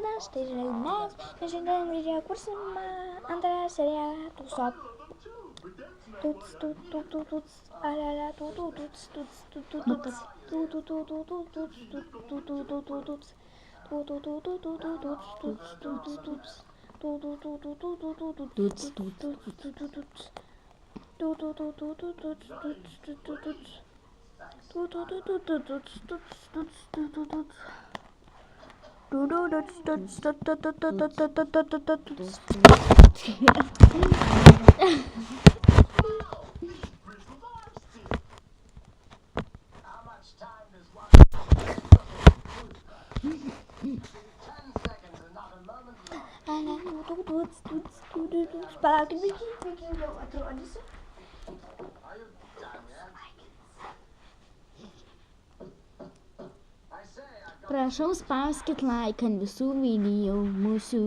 dienas, tai žinai mes, šiandien video kursim antrą seriją tūso. Tuts, alala, tuts. Palaukit, biškį jau atrodysiu. Prašau, spauskit like ant visų video mūsų.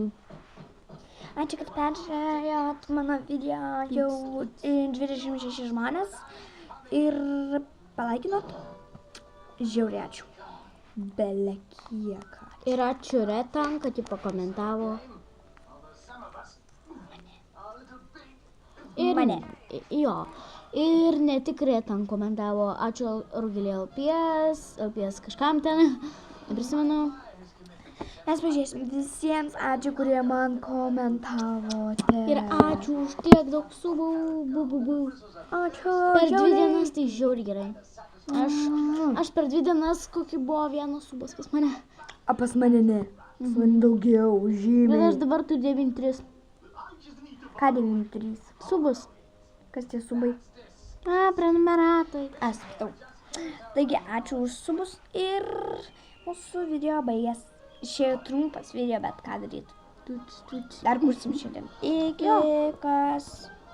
Ačiū, kad peržiūrėjot mano video jau 26 žmonės ir palaikinot. Žiauriai ačiū. Bele kiek. Ir ačiū Retam, kad jį pakomentavo. Mane. Jo. Ir ne tik Retam komentavo. Ačiū Rugilė LPS kažkam ten. Neprisimenu. Mes pažiūrėsim visiems ačiū, kurie man komentavote. Ir ačiū už tiek daug subų. Ačiū. Per 2 dienas tai žiauriai gerai. Aš per 2 dienas kokį buvo vienas subas pas mane. O pas mane ne. Pas mane daugiau, žymiai. Bet aš dabar tu 9-3. Ką 9-3? Subas. Kas tie subai? Prenumeratai. Aš supratau. Taigi ačiū už subus ir mūsų video baigės. Išėjo trumpas video, bet ką daryti. Dar kursim šiandien. Iki kas.